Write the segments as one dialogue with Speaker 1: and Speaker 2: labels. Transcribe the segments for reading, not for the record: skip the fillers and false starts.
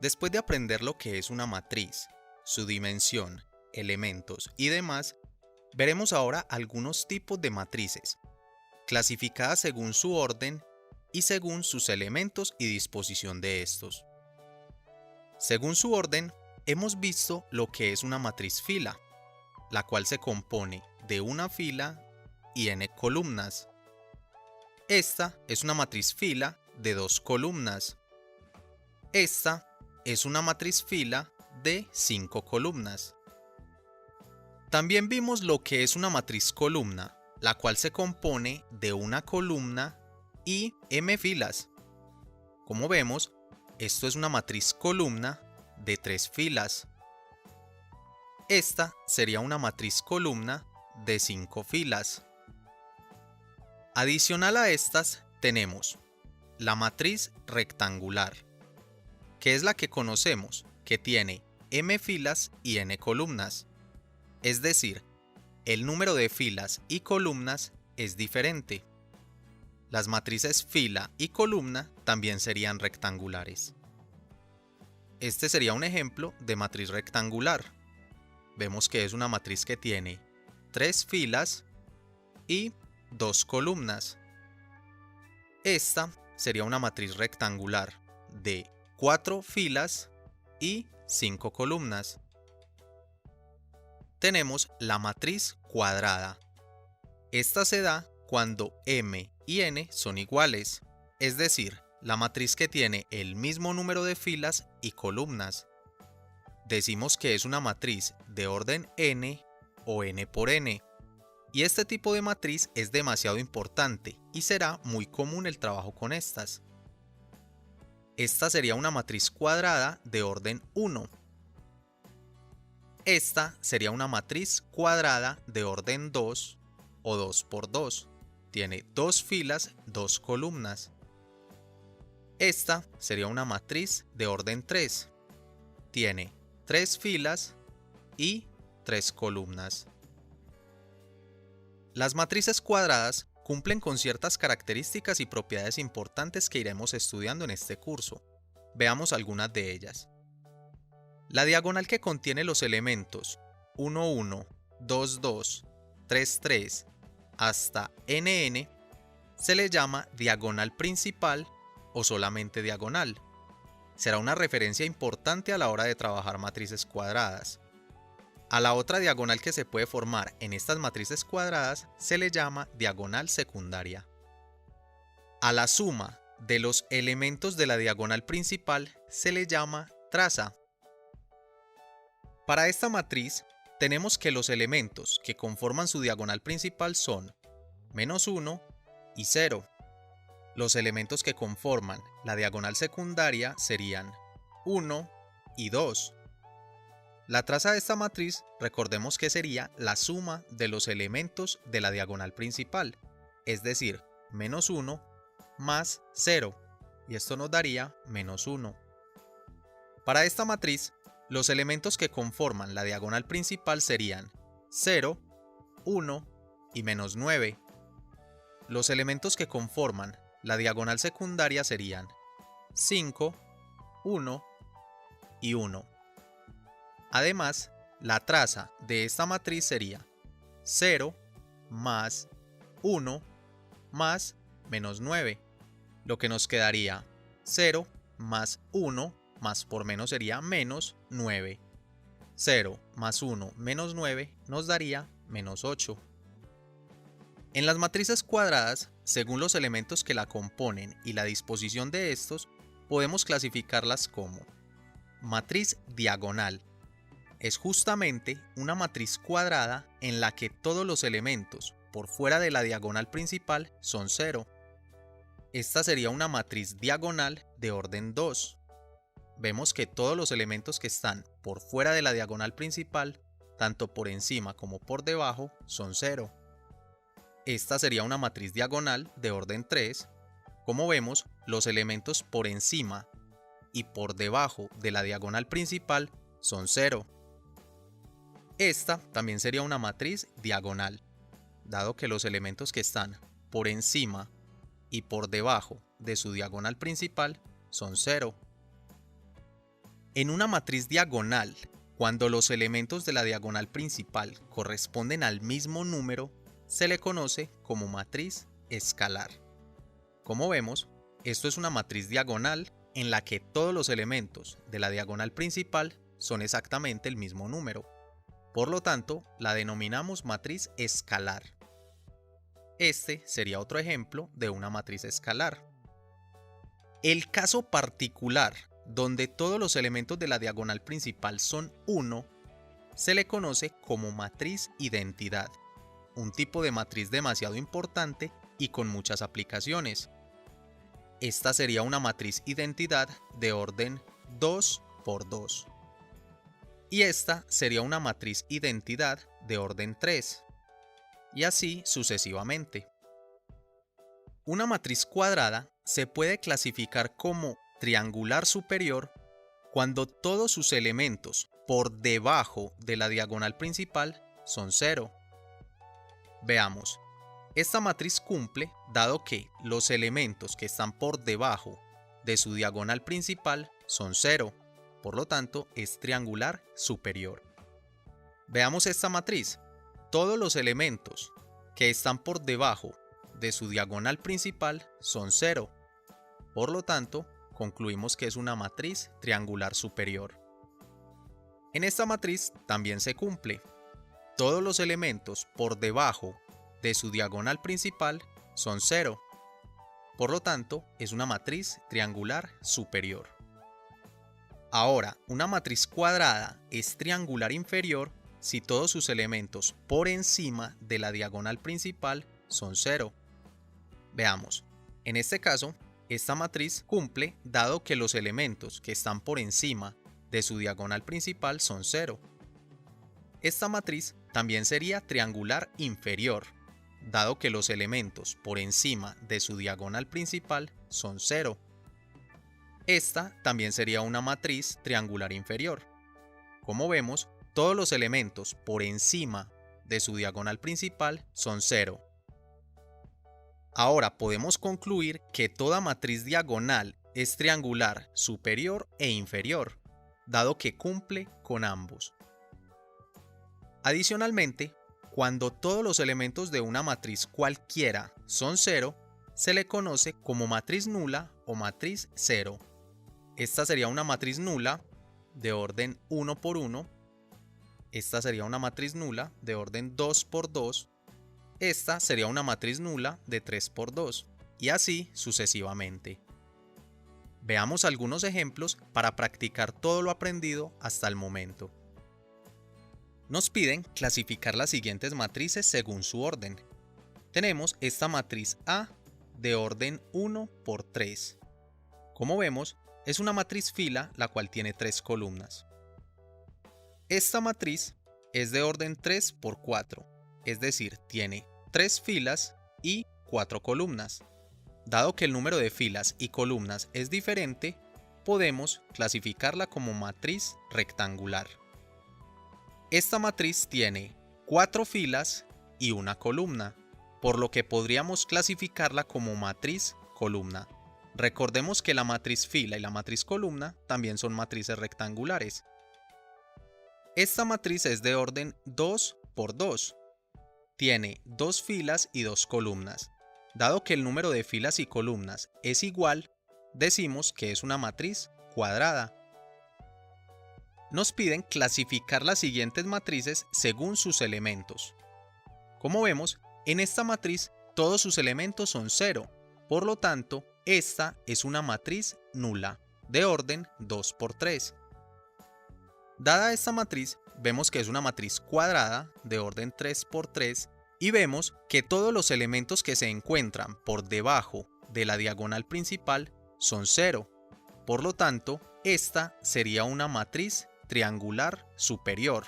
Speaker 1: Después de aprender lo que es una matriz, su dimensión, elementos y demás, veremos ahora algunos tipos de matrices, clasificadas según su orden y según sus elementos y disposición de estos. Según su orden, hemos visto lo que es una matriz fila, la cual se compone de una fila y n columnas. Esta es una matriz fila de 2 columnas. Esta es una matriz fila de 5 columnas. También vimos lo que es una matriz columna, la cual se compone de una columna y m filas. Como vemos, esto es una matriz columna de 3 filas. Esta sería una matriz columna de 5 filas. Adicional a estas tenemos la matriz rectangular, que es la que conocemos, que tiene m filas y n columnas. Es decir, el número de filas y columnas es diferente. Las matrices fila y columna también serían rectangulares. Este sería un ejemplo de matriz rectangular. Vemos que es una matriz que tiene 3 filas y 2 columnas. Esta sería una matriz rectangular de 4 filas y 5 columnas. Tenemos la matriz cuadrada. Esta se da cuando m y n son iguales, es decir, la matriz que tiene el mismo número de filas y columnas. Decimos que es una matriz de orden n o n por n, y este tipo de matriz es demasiado importante y será muy común el trabajo con estas. Esta sería una matriz cuadrada de orden 1. Esta sería una matriz cuadrada de orden 2 o 2 por 2. Tiene 2 filas, 2 columnas. Esta sería una matriz de orden 3. Tiene 3 filas y 3 columnas. Las matrices cuadradas cumplen con ciertas características y propiedades importantes que iremos estudiando en este curso. Veamos algunas de ellas. La diagonal que contiene los elementos 1, 1, 2, 2, 3, 3 hasta nn se le llama diagonal principal o solamente diagonal. Será una referencia importante a la hora de trabajar matrices cuadradas. A la otra diagonal que se puede formar en estas matrices cuadradas se le llama diagonal secundaria. A la suma de los elementos de la diagonal principal se le llama traza. Para esta matriz tenemos que los elementos que conforman su diagonal principal son -1 y 0. Los elementos que conforman la diagonal secundaria serían 1 y 2. La traza de esta matriz recordemos que sería la suma de los elementos de la diagonal principal, es decir, -1 más 0, y esto nos daría -1. Para esta matriz, los elementos que conforman la diagonal principal serían 0, 1 y -9. Los elementos que conforman la diagonal secundaria serían 5, 1 y 1. Además, la traza de esta matriz sería 0 más 1 más -9, lo que nos quedaría 0 más 1 más por menos sería -9. 0 más 1 menos 9 nos daría -8. En las matrices cuadradas, según los elementos que la componen y la disposición de estos, podemos clasificarlas como matriz diagonal. Es justamente una matriz cuadrada en la que todos los elementos por fuera de la diagonal principal son 0. Esta sería una matriz diagonal de orden 2. Vemos que todos los elementos que están por fuera de la diagonal principal, tanto por encima como por debajo, son 0. Esta sería una matriz diagonal de orden 3. Como vemos, los elementos por encima y por debajo de la diagonal principal son 0. Esta también sería una matriz diagonal, dado que los elementos que están por encima y por debajo de su diagonal principal son 0. En una matriz diagonal, cuando los elementos de la diagonal principal corresponden al mismo número, se le conoce como matriz escalar. Como vemos, esto es una matriz diagonal en la que todos los elementos de la diagonal principal son exactamente el mismo número. Por lo tanto, la denominamos matriz escalar. Este sería otro ejemplo de una matriz escalar. El caso particular, donde todos los elementos de la diagonal principal son 1, se le conoce como matriz identidad, un tipo de matriz demasiado importante y con muchas aplicaciones. Esta sería una matriz identidad de orden 2 por 2. Y esta sería una matriz identidad de orden 3. Y así sucesivamente. Una matriz cuadrada se puede clasificar como triangular superior cuando todos sus elementos por debajo de la diagonal principal son 0. Veamos, esta matriz cumple dado que los elementos que están por debajo de su diagonal principal son 0, por lo tanto es triangular superior. Veamos esta matriz, todos los elementos que están por debajo de su diagonal principal son 0, por lo tanto concluimos que es una matriz triangular superior. En esta matriz también se cumple. Todos los elementos por debajo de su diagonal principal son 0. Por lo tanto, es una matriz triangular superior. Ahora, una matriz cuadrada es triangular inferior si todos sus elementos por encima de la diagonal principal son 0. Veamos, en este caso, esta matriz cumple dado que los elementos que están por encima de su diagonal principal son 0. Esta matriz también sería triangular inferior, dado que los elementos por encima de su diagonal principal son 0. Esta también sería una matriz triangular inferior. Como vemos, todos los elementos por encima de su diagonal principal son 0. Ahora podemos concluir que toda matriz diagonal es triangular superior e inferior, dado que cumple con ambos. Adicionalmente, cuando todos los elementos de una matriz cualquiera son 0, se le conoce como matriz nula o matriz 0. Esta sería una matriz nula de orden 1 por 1. Esta sería una matriz nula de orden 2 por 2. Esta sería una matriz nula de 3 por 2, y así sucesivamente. Veamos algunos ejemplos para practicar todo lo aprendido hasta el momento. Nos piden clasificar las siguientes matrices según su orden. Tenemos esta matriz A de orden 1 por 3. Como vemos, es una matriz fila la cual tiene 3 columnas. Esta matriz es de orden 3 por 4, es decir, tiene 3 filas y 4 columnas. Dado que el número de filas y columnas es diferente, podemos clasificarla como matriz rectangular. Esta matriz tiene 4 filas y una columna, por lo que podríamos clasificarla como matriz columna. Recordemos que la matriz fila y la matriz columna también son matrices rectangulares. Esta matriz es de orden 2 por 2. Tiene 2 filas y 2 columnas. Dado que el número de filas y columnas es igual, decimos que es una matriz cuadrada. Nos piden clasificar las siguientes matrices según sus elementos. Como vemos, en esta matriz todos sus elementos son 0, por lo tanto, esta es una matriz nula, de orden 2 por 3. Dada esta matriz, vemos que es una matriz cuadrada de orden 3 por 3 y vemos que todos los elementos que se encuentran por debajo de la diagonal principal son 0. Por lo tanto, esta sería una matriz triangular superior.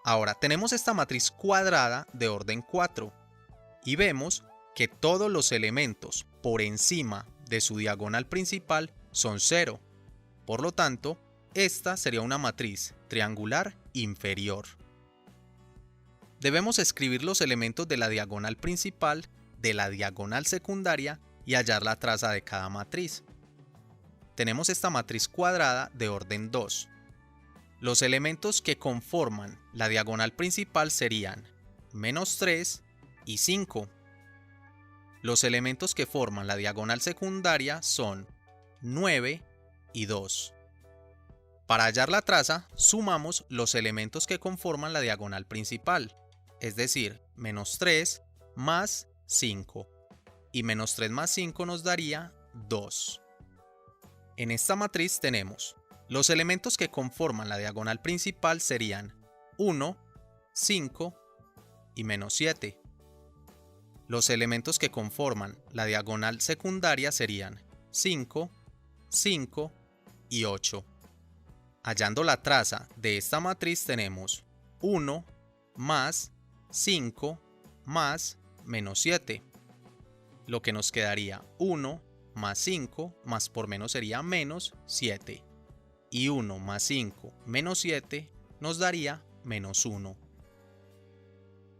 Speaker 1: Ahora tenemos esta matriz cuadrada de orden 4 y vemos que todos los elementos por encima de su diagonal principal son 0. Por lo tanto, esta sería una matriz triangular inferior. Debemos escribir los elementos de la diagonal principal, de la diagonal secundaria y hallar la traza de cada matriz. tenemos esta matriz cuadrada de orden 2. Los elementos que conforman la diagonal principal serían -3 y 5. Los elementos que forman la diagonal secundaria son 9 y 2. Para hallar la traza, sumamos los elementos que conforman la diagonal principal, es decir, -3 más 5. Y -3 más 5 nos daría 2. En esta matriz tenemos los elementos que conforman la diagonal principal serían 1, 5 y -7. Los elementos que conforman la diagonal secundaria serían 5, 5 y 8. Hallando la traza de esta matriz tenemos 1 más 5 más -7, lo que nos quedaría 1 más 5 más por menos sería -7, y 1 más 5 menos 7 nos daría -1.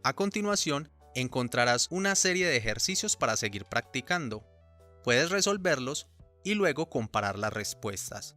Speaker 1: A continuación, encontrarás una serie de ejercicios para seguir practicando. Puedes resolverlos y luego comparar las respuestas.